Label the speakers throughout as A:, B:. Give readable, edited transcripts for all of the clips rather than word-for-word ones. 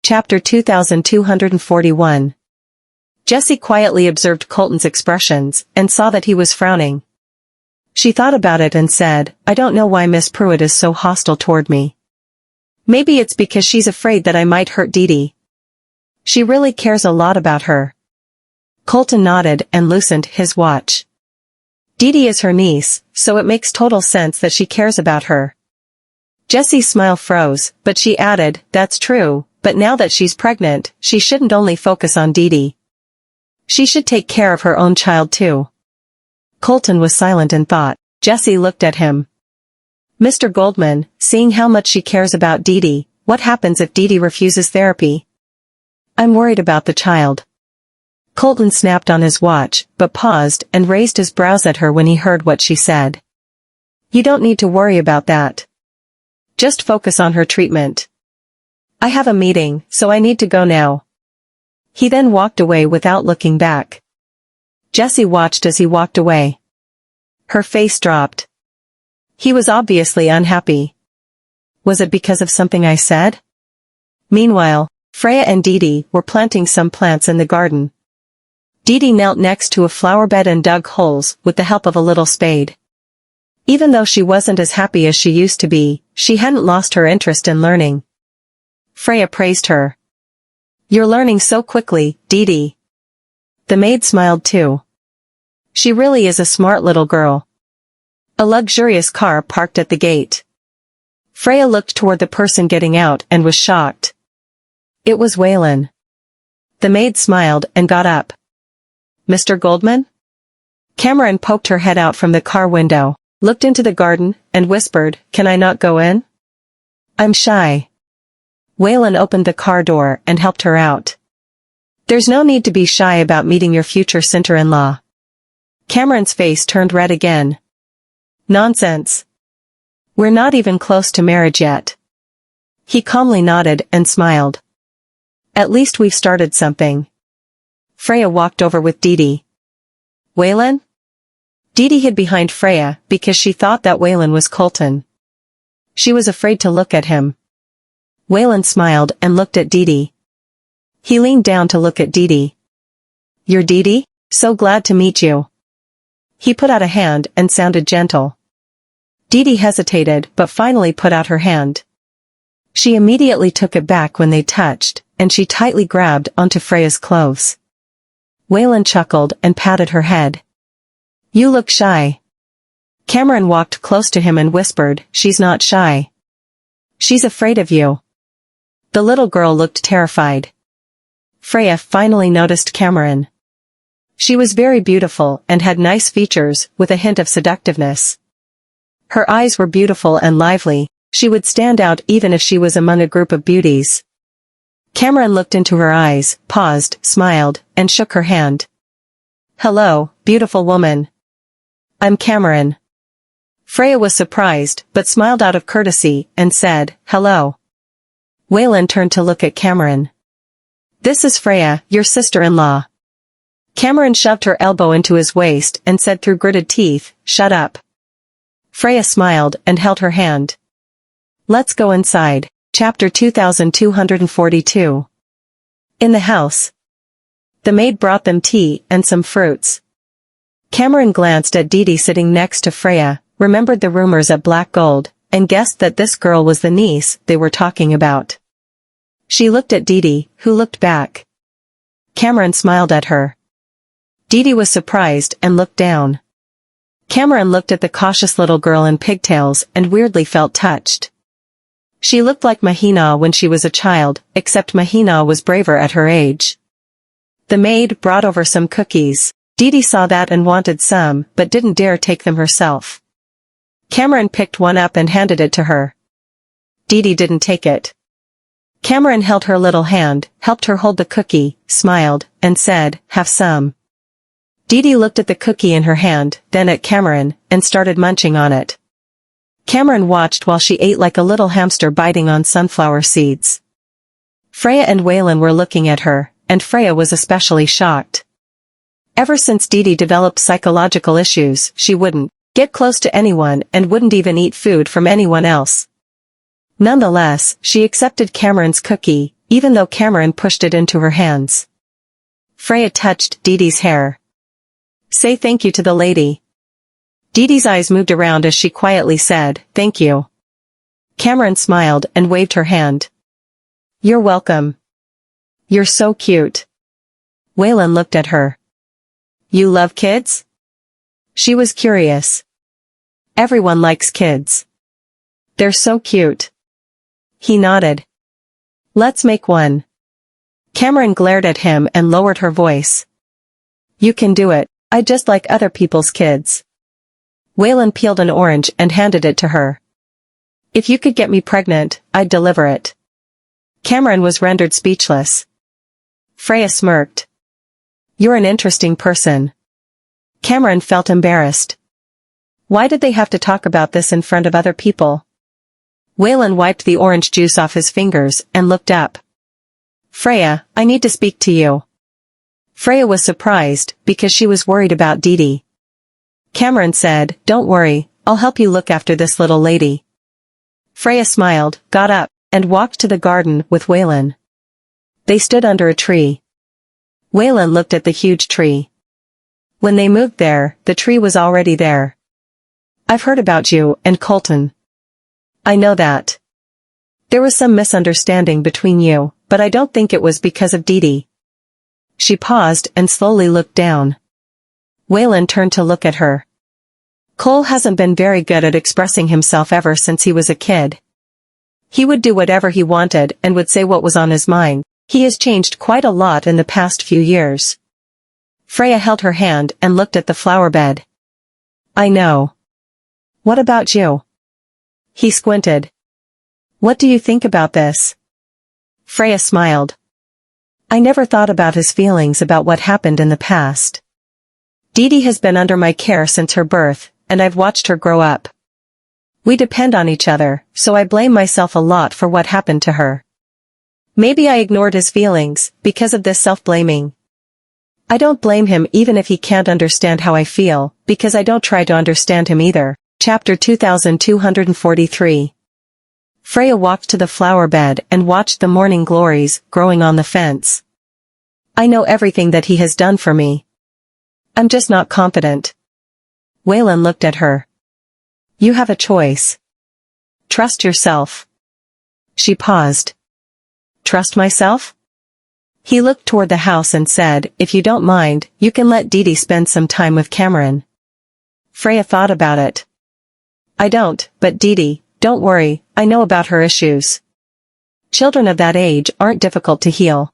A: Chapter 2241. Jessie quietly observed Colton's expressions, and saw that he was frowning. She thought about it and said, I don't know why Miss Pruitt is so hostile toward me. Maybe it's because she's afraid that I might hurt Dee. She really cares a lot about her. Colton nodded and loosened his watch. Dee is her niece, so it makes total sense that she cares about her. Jessie's smile froze, but she added, that's true, but now that she's pregnant, she shouldn't only focus on Dee. She should take care of her own child too. Colton was silent in thought. Jessie looked at him. Mr. Goldman, seeing how much she cares about Dee, what happens if Dee refuses therapy? I'm worried about the child. Colton snapped on his watch, but paused and raised his brows at her when he heard what she said. You don't need to worry about that. Just focus on her treatment. I have a meeting, so I need to go now. He then walked away without looking back. Jessie watched as he walked away. Her face dropped. He was obviously unhappy. Was it because of something I said? Meanwhile, Freyja and Dee were planting some plants in the garden. Dee knelt next to a flower bed and dug holes with the help of a little spade. Even though she wasn't as happy as she used to be, she hadn't lost her interest in learning. Freyja praised her. You're learning so quickly, Dee. The maid smiled too. She really is a smart little girl. A luxurious car parked at the gate. Freyja looked toward the person getting out and was shocked. It was Waylon. The maid smiled and got up. Mr. Goldman? Cameron poked her head out from the car window, looked into the garden, and whispered, Can I not go in? I'm shy. Waylon opened the car door and helped her out. There's no need to be shy about meeting your future sister-in-law. Cameron's face turned red again. Nonsense. We're not even close to marriage yet. He calmly nodded and smiled. At least we've started something. Freyja walked over with Dee. Waylon? Dee hid behind Freyja because she thought that Waylon was Colton. She was afraid to look at him. Waylon smiled and looked at Dee. He leaned down to look at Dee. You're Dee? So glad to meet you. He put out a hand and sounded gentle. Dee hesitated but finally put out her hand. She immediately took it back when they touched, and she tightly grabbed onto Freyja's clothes. Waylon chuckled and patted her head. You look shy. Cameron walked close to him and whispered, She's not shy. She's afraid of you. The little girl looked terrified. Freyja finally noticed Cameron. She was very beautiful and had nice features with a hint of seductiveness. Her eyes were beautiful and lively. She would stand out even if she was among a group of beauties. Cameron looked into her eyes, paused, smiled, and shook her hand. Hello, beautiful woman. I'm Cameron. Freyja was surprised, but smiled out of courtesy, and said, Hello. Waylon turned to look at Cameron. This is Freyja, your sister-in-law. Cameron shoved her elbow into his waist and said through gritted teeth, Shut up. Freyja smiled and held her hand. Let's go inside. Chapter 2242. In the house. The maid brought them tea and some fruits. Cameron glanced at Dee sitting next to Freyja, remembered the rumors at Black Gold, and guessed that this girl was the niece they were talking about. She looked at Dee, who looked back. Cameron smiled at her. Dee was surprised and looked down. Cameron looked at the cautious little girl in pigtails and weirdly felt touched. She looked like Mahina when she was a child, except Mahina was braver at her age. The maid brought over some cookies. Dee saw that and wanted some, but didn't dare take them herself. Cameron picked one up and handed it to her. Dee didn't take it. Cameron held her little hand, helped her hold the cookie, smiled, and said, Have some. Dee looked at the cookie in her hand, then at Cameron, and started munching on it. Cameron watched while she ate like a little hamster biting on sunflower seeds. Freyja and Waylon were looking at her, and Freyja was especially shocked. Ever since Dee developed psychological issues, she wouldn't get close to anyone and wouldn't even eat food from anyone else. Nonetheless, she accepted Cameron's cookie, even though Cameron pushed it into her hands. Freyja touched Didi's hair. Say thank you to the lady. Didi's eyes moved around as she quietly said, thank you. Cameron smiled and waved her hand. You're welcome. You're so cute. Waylon looked at her. You love kids? She was curious. Everyone likes kids. They're so cute. He nodded. Let's make one. Cameron glared at him and lowered her voice. You can do it, I just like other people's kids. Waylon peeled an orange and handed it to her. If you could get me pregnant, I'd deliver it. Cameron was rendered speechless. Freyja smirked. You're an interesting person. Cameron felt embarrassed. Why did they have to talk about this in front of other people? Waylon wiped the orange juice off his fingers and looked up. Freyja, I need to speak to you. Freyja was surprised because she was worried about Didi. Cameron said, don't worry, I'll help you look after this little lady. Freyja smiled, got up, and walked to the garden with Waylon. They stood under a tree. Waylon looked at the huge tree. When they moved there, the tree was already there. I've heard about you and Colton. I know that. There was some misunderstanding between you, but I don't think it was because of Didi. She paused and slowly looked down. Waylon turned to look at her. Cole hasn't been very good at expressing himself ever since he was a kid. He would do whatever he wanted and would say what was on his mind. He has changed quite a lot in the past few years. Freyja held her hand and looked at the flower bed. I know. What about you? He squinted. What do you think about this? Freyja smiled. I never thought about his feelings about what happened in the past. Didi has been under my care since her birth, and I've watched her grow up. We depend on each other, so I blame myself a lot for what happened to her. Maybe I ignored his feelings, because of this self-blaming. I don't blame him even if he can't understand how I feel, because I don't try to understand him either. Chapter 2243. Freyja walked to the flower bed and watched the morning glories growing on the fence. I know everything that he has done for me. I'm just not confident. Waylon looked at her. You have a choice. Trust yourself. She paused. Trust myself? He looked toward the house and said, if you don't mind, you can let Didi spend some time with Cameron. Freyja thought about it. I don't, but Didi, don't worry, I know about her issues. Children of that age aren't difficult to heal.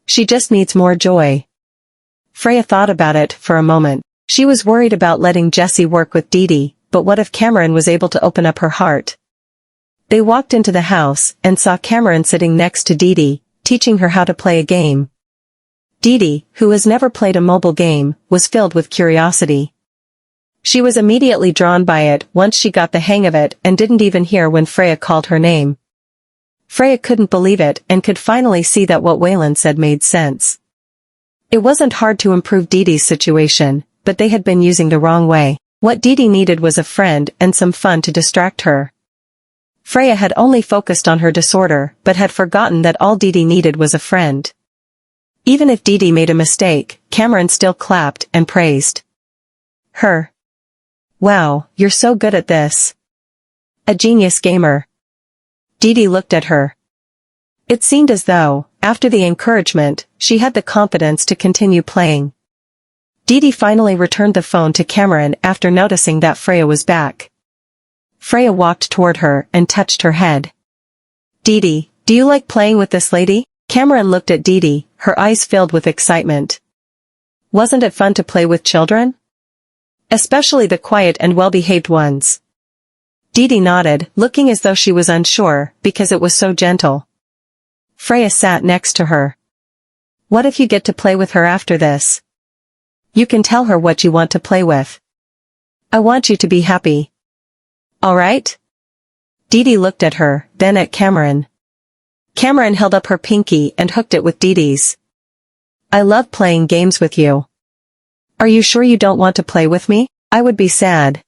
A: She just needs more joy. Freyja thought about it for a moment. She was worried about letting Jessie work with Didi, but what if Cameron was able to open up her heart? They walked into the house and saw Cameron sitting next to Didi, teaching her how to play a game. Didi, who has never played a mobile game, was filled with curiosity. She was immediately drawn by it once she got the hang of it and didn't even hear when Freyja called her name. Freyja couldn't believe it and could finally see that what Waylon said made sense. It wasn't hard to improve Didi's situation, but they had been using the wrong way. What Didi needed was a friend and some fun to distract her. Freyja had only focused on her disorder but had forgotten that all Didi needed was a friend. Even if Didi made a mistake, Cameron still clapped and praised her. Wow, you're so good at this. A genius gamer. Didi looked at her. It seemed as though, after the encouragement, she had the confidence to continue playing. Didi finally returned the phone to Cameron after noticing that Freyja was back. Freyja walked toward her and touched her head. Didi, do you like playing with this lady? Cameron looked at Didi, her eyes filled with excitement. Wasn't it fun to play with children? Especially the quiet and well-behaved ones. Didi nodded, looking as though she was unsure, because it was so gentle. Freyja sat next to her. What if you get to play with her after this? You can tell her what you want to play with. I want you to be happy. All right? Didi looked at her, then at Cameron. Cameron held up her pinky and hooked it with Didi's. I love playing games with you. Are you sure you don't want to play with me? I would be sad.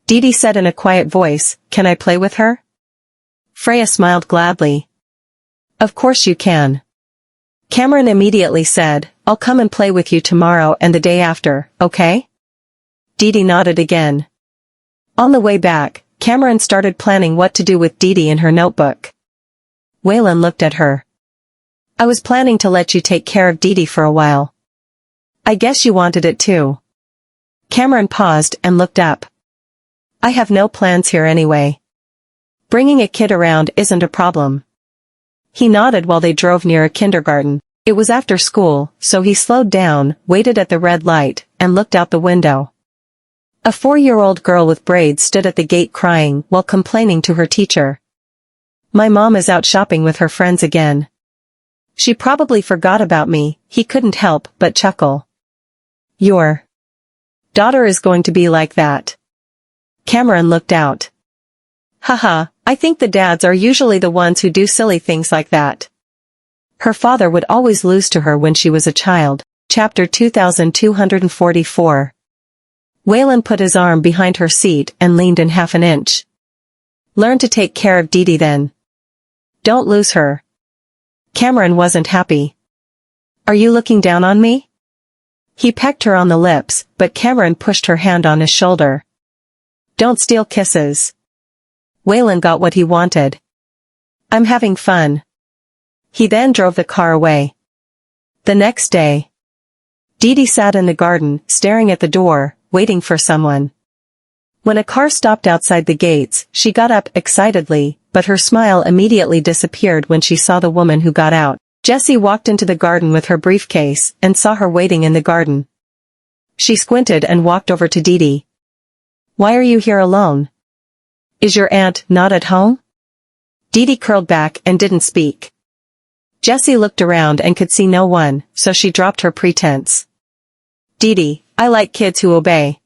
A: Didi said in a quiet voice, can I play with her? Freyja smiled gladly. Of course you can. Cameron immediately said, I'll come and play with you tomorrow and the day after, okay? Dee nodded again. On the way back, Cameron started planning what to do with Dee in her notebook. Waylon looked at her. I was planning to let you take care of Dee for a while. I guess you wanted it too. Cameron paused and looked up. I have no plans here anyway. Bringing a kid around isn't a problem. He nodded while they drove near a kindergarten. It was after school, so he slowed down, waited at the red light, and looked out the window. A 4-year-old girl with braids stood at the gate crying while complaining to her teacher. My mom is out shopping with her friends again. She probably forgot about me, he couldn't help but chuckle. Your daughter is going to be like that. Cameron looked out. Haha, I think the dads are usually the ones who do silly things like that. Her father would always lose to her when she was a child. Chapter 2244. Waylon put his arm behind her seat and leaned in half an inch. Learn to take care of Dee then. Don't lose her. Cameron wasn't happy. Are you looking down on me? He pecked her on the lips, but Cameron pushed her hand on his shoulder. Don't steal kisses. Waylon got what he wanted. I'm having fun. He then drove the car away. The next day, Dee sat in the garden, staring at the door, waiting for someone. When a car stopped outside the gates, she got up excitedly, but her smile immediately disappeared when she saw the woman who got out. Jessie walked into the garden with her briefcase and saw her waiting in the garden. She squinted and walked over to Dee. Why are you here alone? Is your aunt not at home? Dee curled back and didn't speak. Jessie looked around and could see no one, so she dropped her pretense. Dee, I like kids who obey.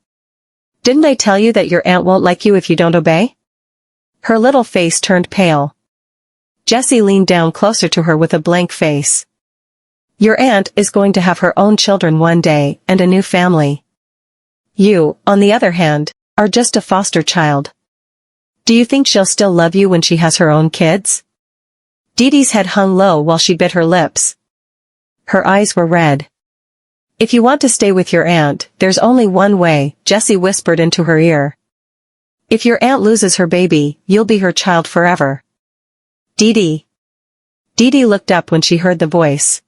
A: Didn't I tell you that your aunt won't like you if you don't obey? Her little face turned pale. Jessie leaned down closer to her with a blank face. Your aunt is going to have her own children one day and a new family. You, on the other hand, are just a foster child. Do you think she'll still love you when she has her own kids? Dee's head hung low while she bit her lips. Her eyes were red. If you want to stay with your aunt, there's only one way, Jessie whispered into her ear. If your aunt loses her baby, you'll be her child forever. Dee looked up when she heard the voice.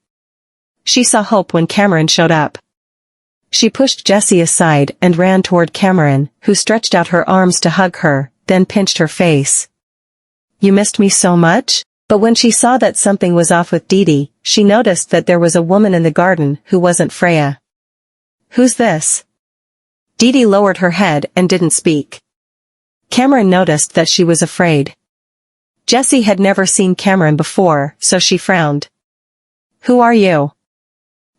A: She saw hope when Cameron showed up. She pushed Jessie aside and ran toward Cameron, who stretched out her arms to hug her, then pinched her face. You missed me so much? But when she saw that something was off with Dee, she noticed that there was a woman in the garden who wasn't Freyja. Who's this? Dee lowered her head and didn't speak. Cameron noticed that she was afraid. Jessie had never seen Cameron before, so she frowned. Who are you?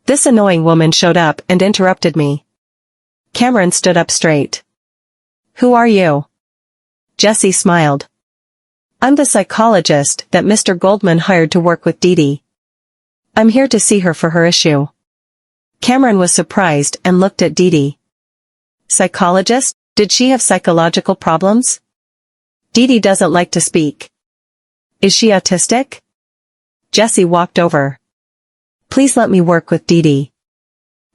A: This annoying woman showed up and interrupted me. Cameron stood up straight. Who are you? Jessie smiled. I'm the psychologist that Mr. Goldman hired to work with Dee. I'm here to see her for her issue. Cameron was surprised and looked at Dee. Psychologist? Did she have psychological problems? Dee doesn't like to speak. Is she autistic? Jessie walked over. Please let me work with Dee.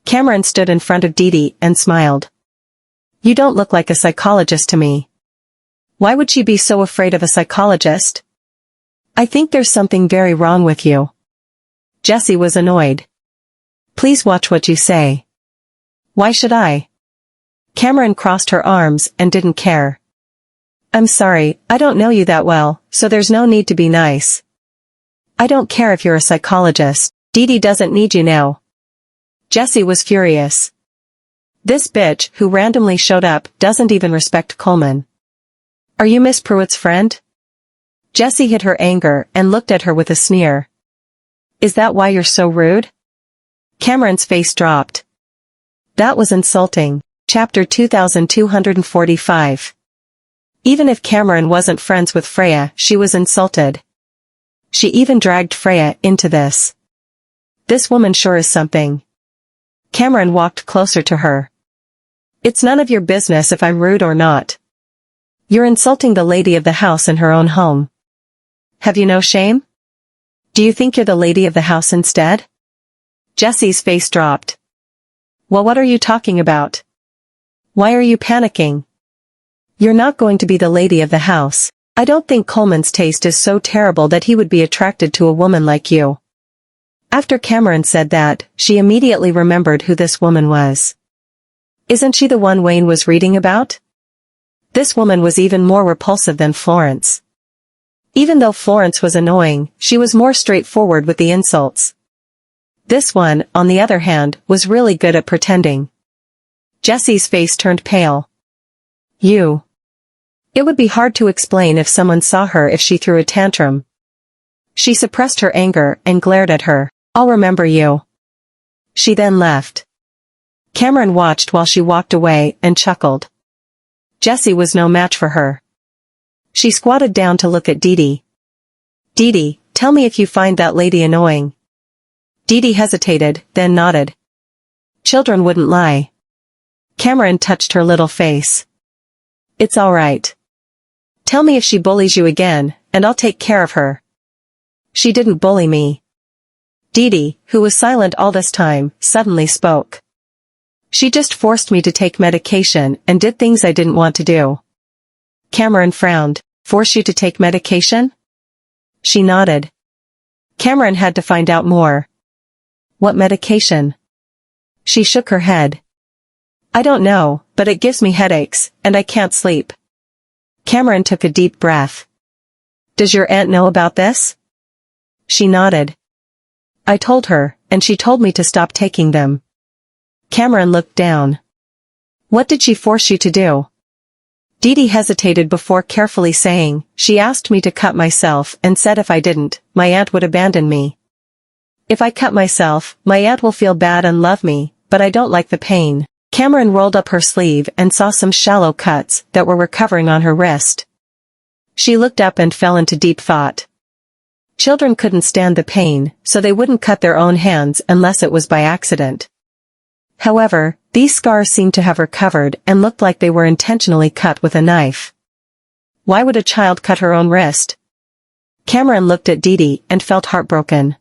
A: Cameron stood in front of Dee and smiled. You don't look like a psychologist to me. Why would she be so afraid of a psychologist? I think there's something very wrong with you. Jessie was annoyed. Please watch what you say. Why should I? Cameron crossed her arms and didn't care. I'm sorry, I don't know you that well, so there's no need to be nice. I don't care if you're a psychologist, Dee doesn't need you now. Jessie was furious. This bitch who randomly showed up doesn't even respect Coleman. Are you Miss Pruitt's friend? Jessie hid her anger and looked at her with a sneer. Is that why you're so rude? Cameron's face dropped. That was insulting. Chapter 2245. Even if Cameron wasn't friends with Freyja, she was insulted. She even dragged Freyja into this. This woman sure is something. Cameron walked closer to her. It's none of your business if I'm rude or not. You're insulting the lady of the house in her own home. Have you no shame? Do you think you're the lady of the house instead? Jesse's face dropped. Well, what are you talking about? Why are you panicking? You're not going to be the lady of the house. I don't think Coleman's taste is so terrible that he would be attracted to a woman like you. After Cameron said that, she immediately remembered who this woman was. Isn't she the one Wayne was reading about? This woman was even more repulsive than Florence. Even though Florence was annoying, she was more straightforward with the insults. This one, on the other hand, was really good at pretending. Jesse's face turned pale. You. It would be hard to explain if someone saw her if she threw a tantrum. She suppressed her anger and glared at her. I'll remember you. She then left. Cameron watched while she walked away and chuckled. Jesse was no match for her. She squatted down to look at Dee. Dee, tell me if you find that lady annoying. Dee hesitated, then nodded. Children wouldn't lie. Cameron touched her little face. It's all right. Tell me if she bullies you again, and I'll take care of her. She didn't bully me. Dee, who was silent all this time, suddenly spoke. She just forced me to take medication and did things I didn't want to do. Cameron frowned. Force you to take medication? She nodded. Cameron had to find out more. What medication? She shook her head. I don't know, but it gives me headaches, and I can't sleep. Cameron took a deep breath. Does your aunt know about this? She nodded. I told her, and she told me to stop taking them. Cameron looked down. What did she force you to do? Dee hesitated before carefully saying, she asked me to cut myself and said if I didn't, my aunt would abandon me. If I cut myself, my aunt will feel bad and love me, but I don't like the pain. Cameron rolled up her sleeve and saw some shallow cuts that were recovering on her wrist. She looked up and fell into deep thought. Children couldn't stand the pain, so they wouldn't cut their own hands unless it was by accident. However, these scars seemed to have recovered and looked like they were intentionally cut with a knife. Why would a child cut her own wrist? Cameron looked at Dee and felt heartbroken.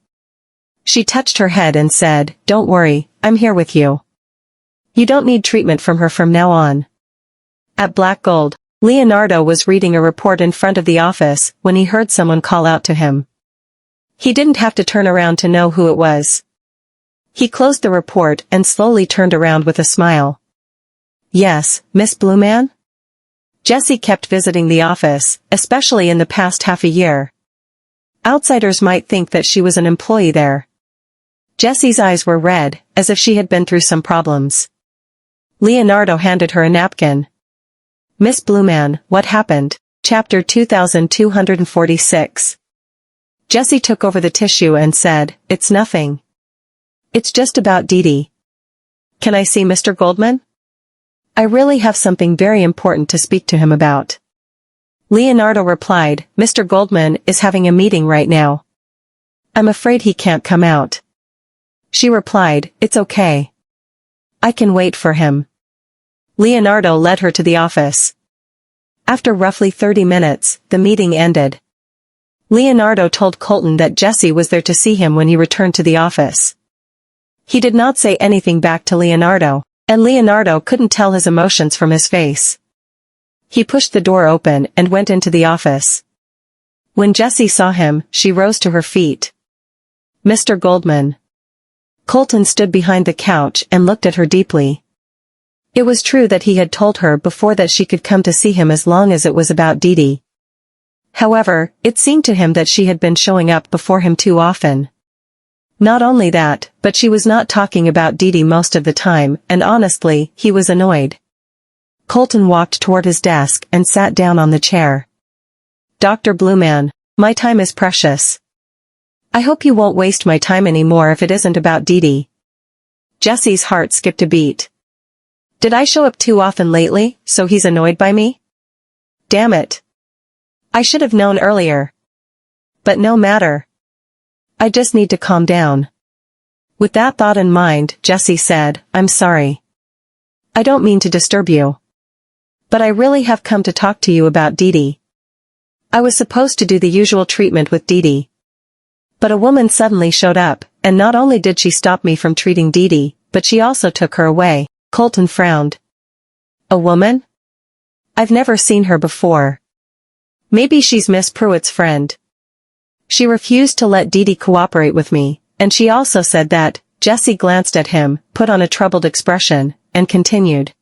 A: She touched her head and said, Don't worry, I'm here with you. You don't need treatment from her from now on. At Black Gold, Leonardo was reading a report in front of the office when he heard someone call out to him. He didn't have to turn around to know who it was. He closed the report and slowly turned around with a smile. Yes, Miss Blueman? Jessie kept visiting the office, especially in the past half a year. Outsiders might think that she was an employee there. Jessie's eyes were red, as if she had been through some problems. Leonardo handed her a napkin. Miss Blueman, what happened? Chapter 2246. Jessie took over the tissue and said, It's nothing. It's just about Dee. Can I see Mr. Goldman? I really have something very important to speak to him about. Leonardo replied, Mr. Goldman is having a meeting right now. I'm afraid he can't come out. She replied, It's okay. I can wait for him. Leonardo led her to the office. After roughly 30 minutes, the meeting ended. Leonardo told Colton that Jessie was there to see him when he returned to the office. He did not say anything back to Leonardo, and Leonardo couldn't tell his emotions from his face. He pushed the door open and went into the office. When Jessie saw him, she rose to her feet. Mr. Goldman. Colton stood behind the couch and looked at her deeply. It was true that he had told her before that she could come to see him as long as it was about Dee. However, it seemed to him that she had been showing up before him too often. Not only that, but she was not talking about Dee most of the time, and honestly, he was annoyed. Colton walked toward his desk and sat down on the chair. Dr. Blueman, my time is precious. I hope you won't waste my time anymore if it isn't about Dee. Jessie's heart skipped a beat. Did I show up too often lately, so he's annoyed by me? Damn it. I should have known earlier. But no matter. I just need to calm down. With that thought in mind, Jessie said, I'm sorry. I don't mean to disturb you. But I really have come to talk to you about Dee. I was supposed to do the usual treatment with Dee. But a woman suddenly showed up, and not only did she stop me from treating Dee, but she also took her away. Colton frowned. A woman? I've never seen her before. Maybe she's Miss Pruitt's friend. She refused to let Dee cooperate with me, and she also said that. Jesse glanced at him, put on a troubled expression, and continued.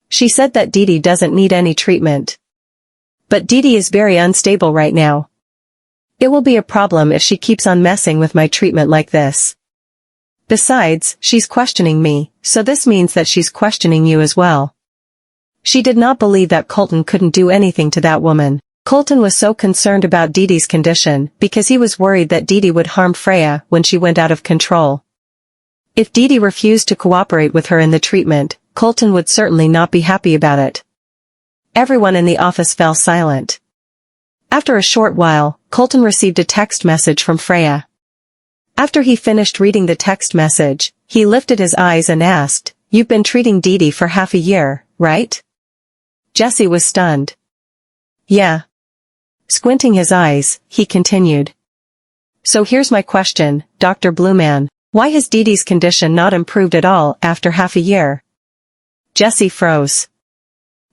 A: She said that Dee doesn't need any treatment. But Dee is very unstable right now. It will be a problem if she keeps on messing with my treatment like this. Besides, she's questioning me, so this means that she's questioning you as well. She did not believe that Colton couldn't do anything to that woman. Colton was so concerned about Dee's condition because he was worried that Dee would harm Freyja when she went out of control. If Dee refused to cooperate with her in the treatment, Colton would certainly not be happy about it. Everyone in the office fell silent. After a short while, Colton received a text message from Freyja. After he finished reading the text message, he lifted his eyes and asked, "You've been treating Dee for half a year, right?" Jesse was stunned. "Yeah." Squinting his eyes, he continued. "So here's my question, Dr. Blueman. Why has Dee's condition not improved at all after half a year?" Jesse froze.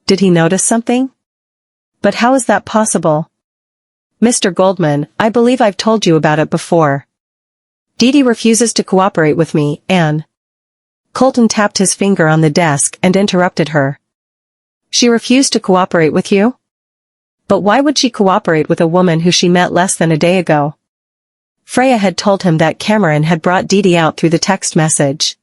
A: Did he notice something? But how is that possible? Mr. Goldman, I believe I've told you about it before. Dee refuses to cooperate with me, Anne. Colton tapped his finger on the desk and interrupted her. She refused to cooperate with you? But why would she cooperate with a woman who she met less than a day ago? Freyja had told him that Cameron had brought Dee out through the text message.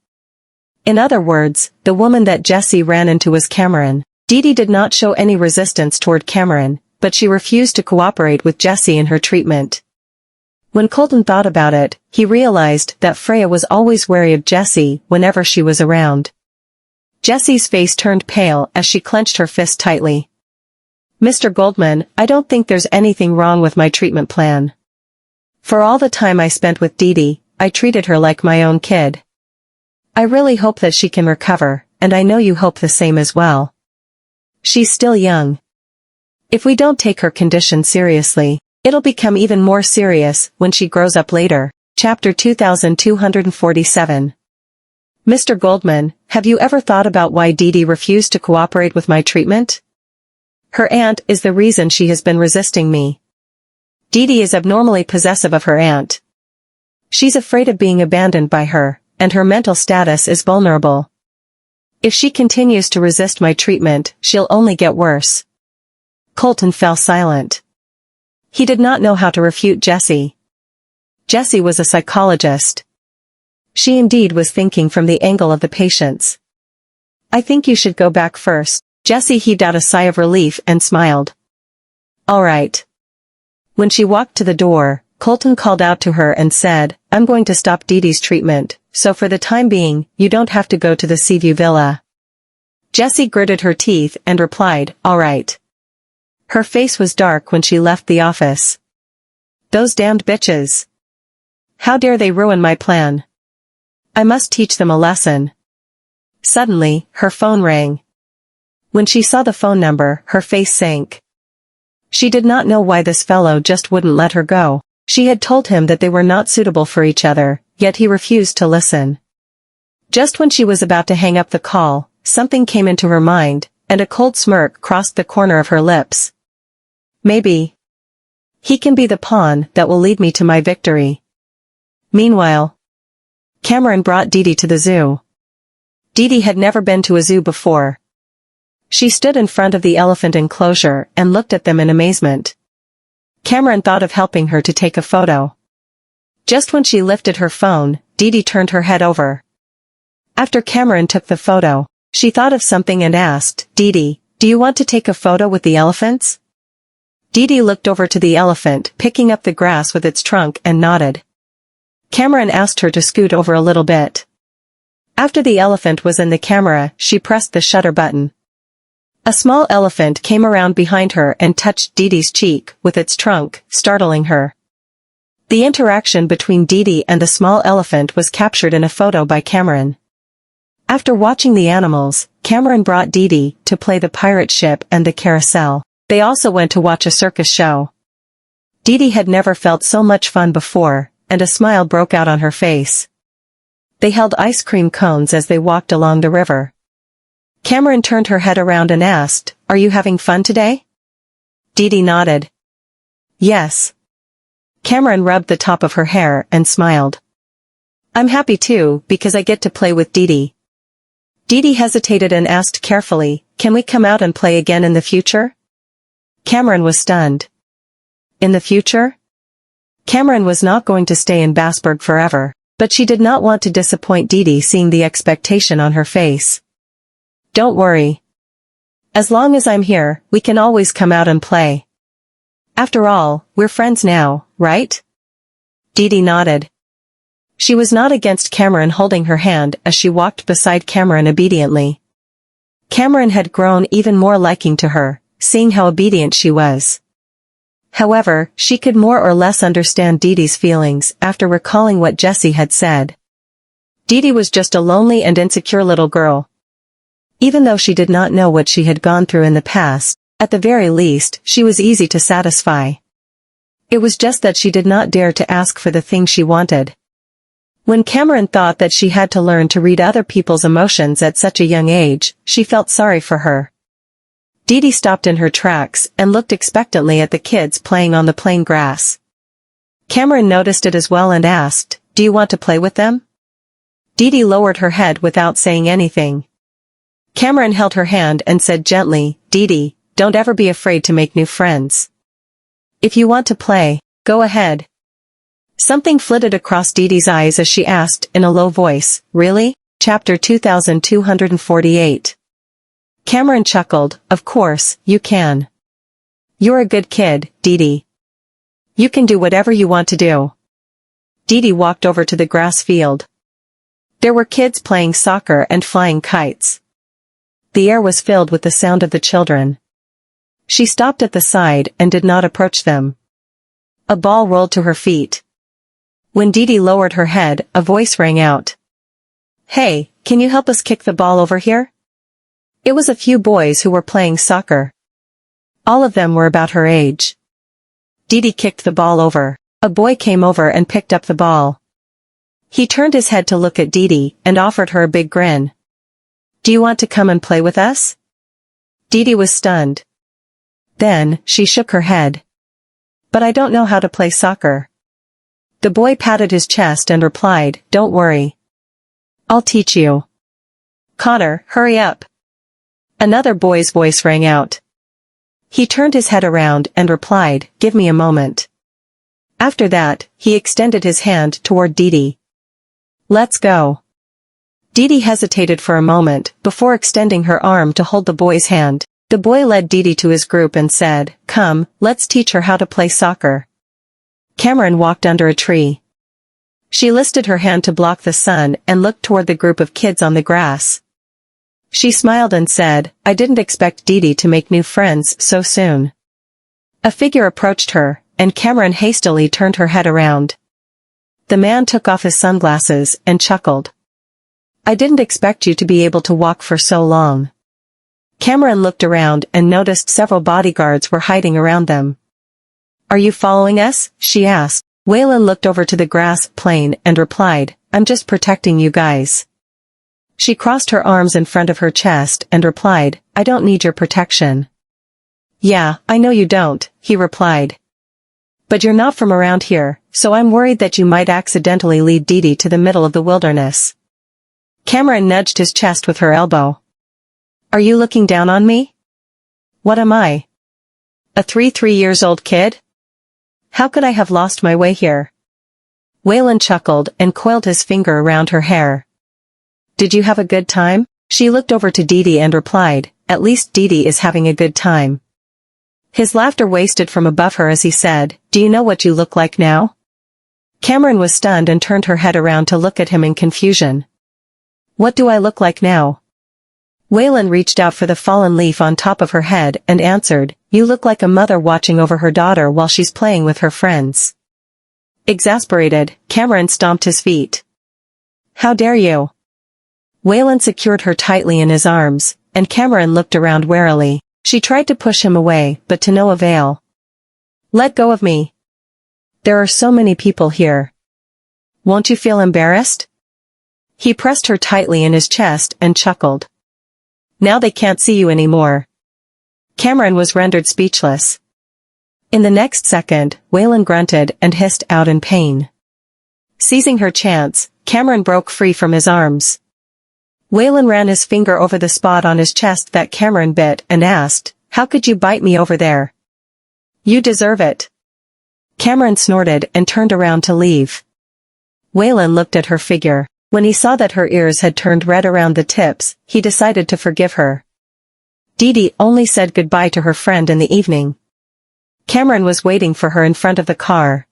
A: In other words, the woman that Jesse ran into was Cameron. Dee did not show any resistance toward Cameron, but she refused to cooperate with Jesse in her treatment. When Colton thought about it, he realized that Freyja was always wary of Jesse whenever she was around. Jesse's face turned pale as she clenched her fist tightly. Mr. Goldman, I don't think there's anything wrong with my treatment plan. For all the time I spent with Dee, I treated her like my own kid. I really hope that she can recover, and I know you hope the same as well. She's still young. If we don't take her condition seriously, it'll become even more serious when she grows up later. Chapter 2247. Mr. Goldman, have you ever thought about why Dee refused to cooperate with my treatment? Her aunt is the reason she has been resisting me. Dee is abnormally possessive of her aunt. She's afraid of being abandoned by her, and her mental status is vulnerable. If she continues to resist my treatment, she'll only get worse. Colton fell silent. He did not know how to refute Jesse. Jesse was a psychologist. She indeed was thinking from the angle of the patients. I think you should go back first. Jesse heaved out a sigh of relief and smiled. All right. When she walked to the door, Colton called out to her and said, I'm going to stop Dee's treatment, so for the time being, you don't have to go to the Seaview Villa. Jessie gritted her teeth and replied, all right. Her face was dark when she left the office. Those damned bitches. How dare they ruin my plan? I must teach them a lesson. Suddenly, her phone rang. When she saw the phone number, her face sank. She did not know why this fellow just wouldn't let her go. She had told him that they were not suitable for each other, yet he refused to listen. Just when she was about to hang up the call, something came into her mind, and a cold smirk crossed the corner of her lips. Maybe he can be the pawn that will lead me to my victory. Meanwhile, Cameron brought Dee to the zoo. Dee had never been to a zoo before. She stood in front of the elephant enclosure and looked at them in amazement. Cameron thought of helping her to take a photo. Just when she lifted her phone, Dee turned her head over. After Cameron took the photo, she thought of something and asked, Dee, do you want to take a photo with the elephants? Dee looked over to the elephant, picking up the grass with its trunk, and nodded. Cameron asked her to scoot over a little bit. After the elephant was in the camera, she pressed the shutter button. A small elephant came around behind her and touched Dee's cheek with its trunk, startling her. The interaction between Dee and the small elephant was captured in a photo by Cameron. After watching the animals, Cameron brought Dee to play the pirate ship and the carousel. They also went to watch a circus show. Dee had never felt so much fun before, and a smile broke out on her face. They held ice cream cones as they walked along the river. Cameron turned her head around and asked, "Are you having fun today?" Didi nodded. "Yes." Cameron rubbed the top of her hair and smiled. "I'm happy too, because I get to play with Didi." Didi hesitated and asked carefully, "Can we come out and play again in the future?" Cameron was stunned. In the future? Cameron was not going to stay in Bassburg forever, but she did not want to disappoint Didi, seeing the expectation on her face. "Don't worry. As long as I'm here, we can always come out and play. After all, we're friends now, right?" Didi nodded. She was not against Cameron holding her hand as she walked beside Cameron obediently. Cameron had grown even more liking to her, seeing how obedient she was. However, she could more or less understand Didi's feelings after recalling what Jessie had said. Didi was just a lonely and insecure little girl. Even though she did not know what she had gone through in the past, at the very least, she was easy to satisfy. It was just that she did not dare to ask for the thing she wanted. When Cameron thought that she had to learn to read other people's emotions at such a young age, she felt sorry for her. Didi stopped in her tracks and looked expectantly at the kids playing on the plain grass. Cameron noticed it as well and asked, "Do you want to play with them?" Didi lowered her head without saying anything. Cameron held her hand and said gently, "Didi, don't ever be afraid to make new friends. If you want to play, go ahead." Something flitted across Didi's eyes as she asked in a low voice, "Really?" Chapter 2248. Cameron chuckled, "Of course, you can. You're a good kid, Didi. You can do whatever you want to do." Didi walked over to the grass field. There were kids playing soccer and flying kites. The air was filled with the sound of the children. She stopped at the side and did not approach them. A ball rolled to her feet. When Didi lowered her head, a voice rang out. "Hey, can you help us kick the ball over here?" It was a few boys who were playing soccer. All of them were about her age. Didi kicked the ball over. A boy came over and picked up the ball. He turned his head to look at Didi and offered her a big grin. "Do you want to come and play with us?" Didi was stunned. Then, she shook her head. "But I don't know how to play soccer." The boy patted his chest and replied, "Don't worry. I'll teach you. Connor, hurry up." Another boy's voice rang out. He turned his head around and replied, "Give me a moment." After that, he extended his hand toward Didi. "Let's go." Didi hesitated for a moment before extending her arm to hold the boy's hand. The boy led Didi to his group and said, "Come, let's teach her how to play soccer." Cameron walked under a tree. She lifted her hand to block the sun and looked toward the group of kids on the grass. She smiled and said, "I didn't expect Didi to make new friends so soon." A figure approached her, and Cameron hastily turned her head around. The man took off his sunglasses and chuckled. "I didn't expect you to be able to walk for so long." Cameron looked around and noticed several bodyguards were hiding around them. "Are you following us?" she asked. Waylon looked over to the grass plain and replied, "I'm just protecting you guys." She crossed her arms in front of her chest and replied, "I don't need your protection." "Yeah, I know you don't," he replied. "But you're not from around here, so I'm worried that you might accidentally lead Didi to the middle of the wilderness." Cameron nudged his chest with her elbow. "Are you looking down on me? What am I? A 3 years old kid? How could I have lost my way here?" Waylon chuckled and coiled his finger around her hair. "Did you have a good time?" She looked over to Didi and replied, "At least Didi is having a good time." His laughter wasted from above her as he said, "Do you know what you look like now?" Cameron was stunned and turned her head around to look at him in confusion. "What do I look like now?" Waylon reached out for the fallen leaf on top of her head and answered, "You look like a mother watching over her daughter while she's playing with her friends." Exasperated, Cameron stomped his feet. "How dare you!" Waylon secured her tightly in his arms, and Cameron looked around warily. She tried to push him away, but to no avail. "Let go of me. There are so many people here." Won't you feel embarrassed? He pressed her tightly in his chest and chuckled. Now they can't see you anymore. Cameron was rendered speechless. In the next second, Waylon grunted and hissed out in pain. Seizing her chance, Cameron broke free from his arms. Waylon ran his finger over the spot on his chest that Cameron bit and asked, "How could you bite me over there? You deserve it." Cameron snorted and turned around to leave. Waylon looked at her figure. When he saw that her ears had turned red around the tips, he decided to forgive her. Dee only said goodbye to her friend in the evening. Cameron was waiting for her in front of the car.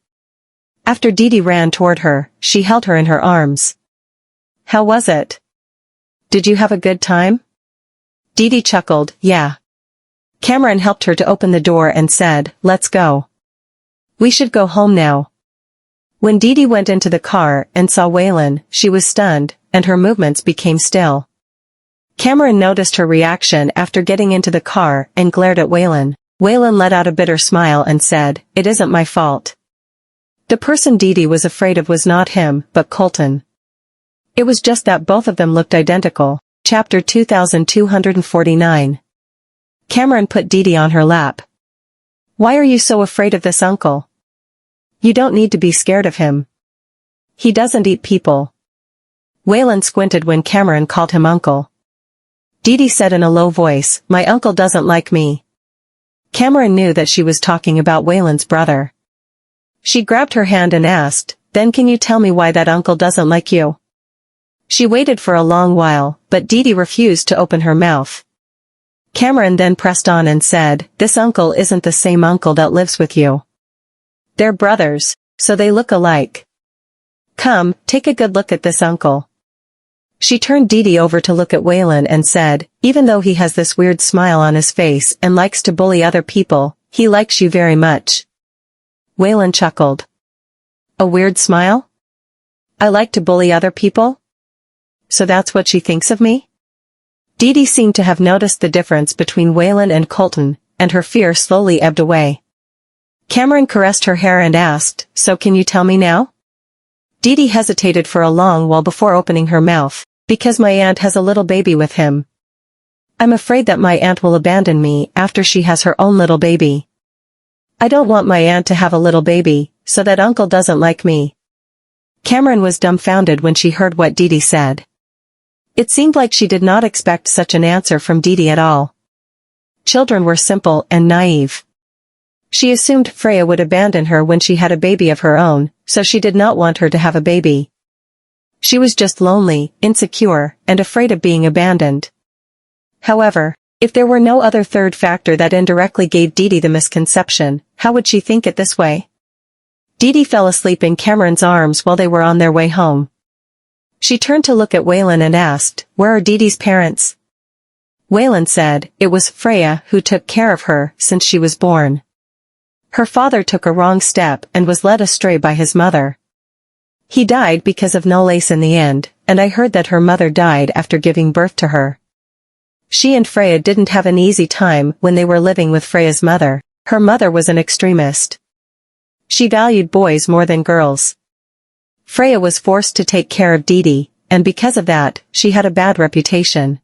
A: After Dee ran toward her, she held her in her arms. "How was it? Did you have a good time?" Dee chuckled, "Yeah." Cameron helped her to open the door and said, "Let's go. We should go home now." When Dee went into the car and saw Waylon, she was stunned, and her movements became still. Cameron noticed her reaction after getting into the car and glared at Waylon. Waylon let out a bitter smile and said, "It isn't my fault." The person Dee was afraid of was not him, but Colton. It was just that both of them looked identical. Chapter 2249. Cameron put Dee on her lap. "Why are you so afraid of this uncle? You don't need to be scared of him. He doesn't eat people." Waylon squinted when Cameron called him uncle. Dee said in a low voice, "My uncle doesn't like me." Cameron knew that she was talking about Waylon's brother. She grabbed her hand and asked, "Then can you tell me why that uncle doesn't like you?" She waited for a long while, but Dee refused to open her mouth. Cameron then pressed on and said, "This uncle isn't the same uncle that lives with you. They're brothers, so they look alike. Come, take a good look at this uncle." She turned Dee over to look at Waylon and said, "Even though he has this weird smile on his face and likes to bully other people, he likes you very much." Waylon chuckled. "A weird smile? I like to bully other people? So that's what she thinks of me?" Dee seemed to have noticed the difference between Waylon and Colton, and her fear slowly ebbed away. Cameron caressed her hair and asked, "So can you tell me now?" Dee hesitated for a long while before opening her mouth. "Because my aunt has a little baby with him. I'm afraid that my aunt will abandon me after she has her own little baby. I don't want my aunt to have a little baby, so that uncle doesn't like me." Cameron was dumbfounded when she heard what Dee said. It seemed like she did not expect such an answer from Dee at all. Children were simple and naive. She assumed Freyja would abandon her when she had a baby of her own, so she did not want her to have a baby. She was just lonely, insecure, and afraid of being abandoned. However, if there were no other third factor that indirectly gave Dee the misconception, how would she think it this way? Dee fell asleep in Cameron's arms while they were on their way home. She turned to look at Waylon and asked, "Where are Dee's parents?" Waylon said, "It was Freyja who took care of her since she was born. Her father took a wrong step and was led astray by his mother. He died because of no lace in the end, and I heard that her mother died after giving birth to her. She and Freyja didn't have an easy time when they were living with Freyja's mother. Her mother was an extremist. She valued boys more than girls. Freyja was forced to take care of Dee, and because of that, she had a bad reputation.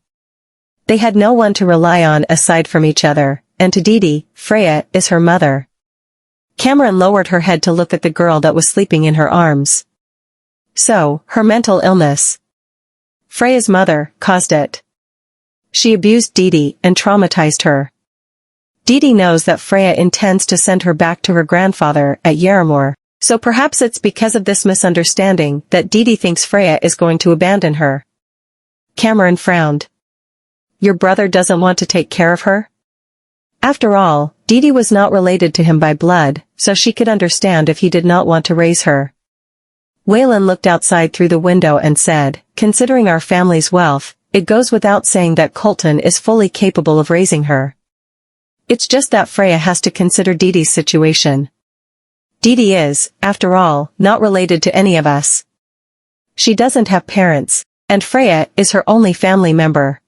A: They had no one to rely on aside from each other, and to Dee, Freyja is her mother." Cameron lowered her head to look at the girl that was sleeping in her arms. "So, her mental illness. Freyja's mother caused it. She abused Dee and traumatized her. Dee knows that Freyja intends to send her back to her grandfather at Yaramore, so perhaps it's because of this misunderstanding that Dee thinks Freyja is going to abandon her." Cameron frowned. "Your brother doesn't want to take care of her?" After all, Dee was not related to him by blood, so she could understand if he did not want to raise her. Waylon looked outside through the window and said, "Considering our family's wealth, it goes without saying that Colton is fully capable of raising her. It's just that Freyja has to consider Dee's situation. Dee is, after all, not related to any of us. She doesn't have parents, and Freyja is her only family member.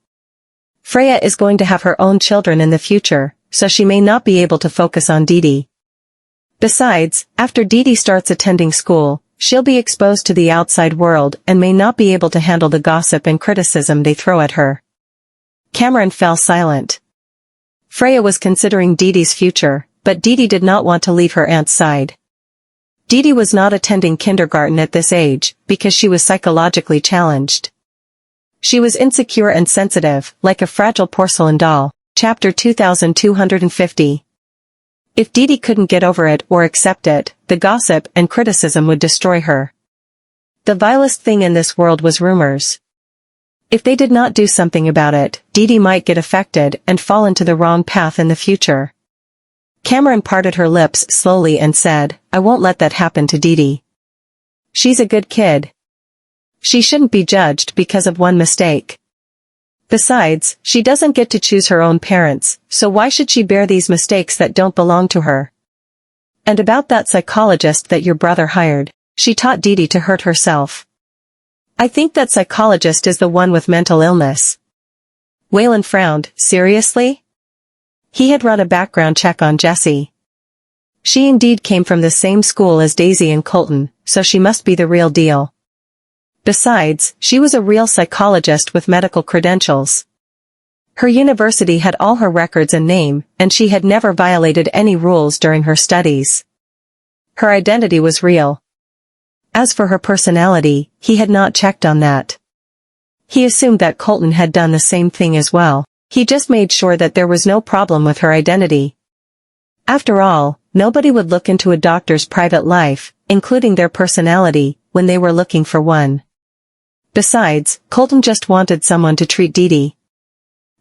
A: Freyja is going to have her own children in the future, so she may not be able to focus on Dee. Besides, after Dee starts attending school, She'll be exposed to the outside world and may not be able to handle the gossip and criticism they throw at her. Cameron fell silent. Freyja was considering Didi's future, but Didi did not want to leave her aunt's side. Didi was not attending kindergarten at this age, because she was psychologically challenged. She was insecure and sensitive, like a fragile porcelain doll. Chapter 2250. If Didi couldn't get over it or accept it, the gossip and criticism would destroy her. The vilest thing in this world was rumors. If they did not do something about it, Didi might get affected and fall into the wrong path in the future. Cameron parted her lips slowly and said, I won't let that happen to Didi. She's a good kid. She shouldn't be judged because of one mistake. Besides, she doesn't get to choose her own parents, so why should she bear these mistakes that don't belong to her? And about that psychologist that your brother hired, she taught Didi to hurt herself. I think that psychologist is the one with mental illness. Waylon frowned. Seriously? He had run a background check on Jessie. She indeed came from the same school as Daisy and Colton, so she must be the real deal. Besides, she was a real psychologist with medical credentials. Her university had all her records and name, and she had never violated any rules during her studies. Her identity was real. As for her personality, he had not checked on that. He assumed that Colton had done the same thing as well. He just made sure that there was no problem with her identity. After all, nobody would look into a doctor's private life, including their personality, when they were looking for one. Besides, Colton just wanted someone to treat Didi.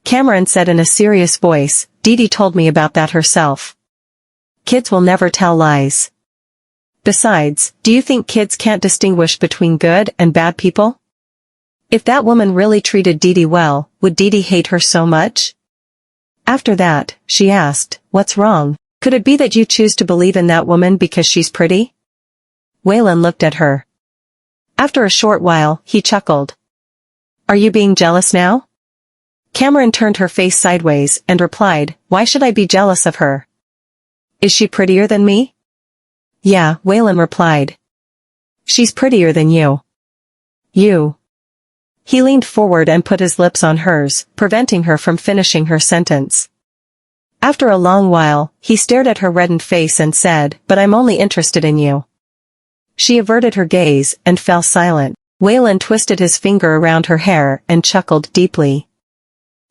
A: Cameron said in a serious voice, Didi told me about that herself. Kids will never tell lies. Besides, do you think kids can't distinguish between good and bad people? If that woman really treated Didi well, would Didi hate her so much? After that, she asked, what's wrong? Could it be that you choose to believe in that woman because she's pretty? Waylon looked at her. After a short while, he chuckled. Are you being jealous now? Cameron turned her face sideways and replied, why should I be jealous of her? Is she prettier than me? Yeah, Waylon replied. She's prettier than you. You. He leaned forward and put his lips on hers, preventing her from finishing her sentence. After a long while, he stared at her reddened face and said, but I'm only interested in you. She averted her gaze and fell silent. Waylon twisted his finger around her hair and chuckled deeply.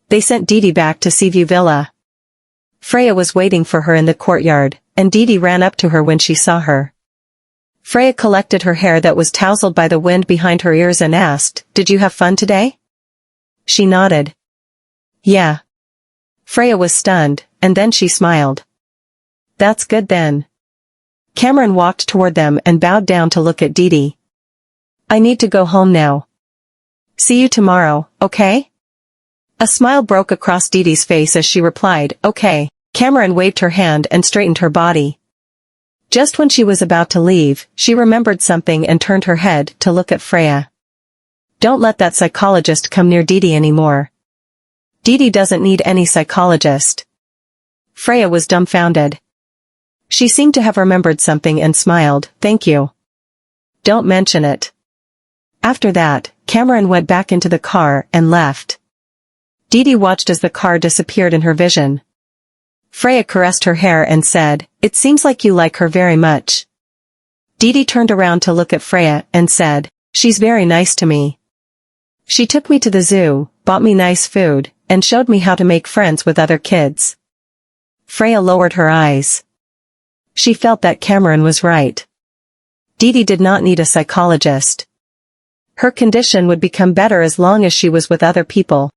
A: They sent Didi back to Seaview Villa. Freyja was waiting for her in the courtyard, and Didi ran up to her when she saw her. Freyja collected her hair that was tousled by the wind behind her ears and asked, did you have fun today? She nodded. Yeah. Freyja was stunned, and then she smiled. That's good then. Cameron walked toward them and bowed down to look at Didi. I need to go home now. See you tomorrow, okay? A smile broke across Didi's face as she replied, okay. Cameron waved her hand and straightened her body. Just when she was about to leave, she remembered something and turned her head to look at Freyja. Don't let that psychologist come near Didi anymore. Didi doesn't need any psychologist. Freyja was dumbfounded. She seemed to have remembered something and smiled, thank you. Don't mention it. After that, Cameron went back into the car and left. Didi watched as the car disappeared in her vision. Freyja caressed her hair and said, it seems like you like her very much. Didi turned around to look at Freyja and said, she's very nice to me. She took me to the zoo, bought me nice food, and showed me how to make friends with other kids. Freyja lowered her eyes. She felt that Cameron was right. Didi did not need a psychologist. Her condition would become better as long as she was with other people.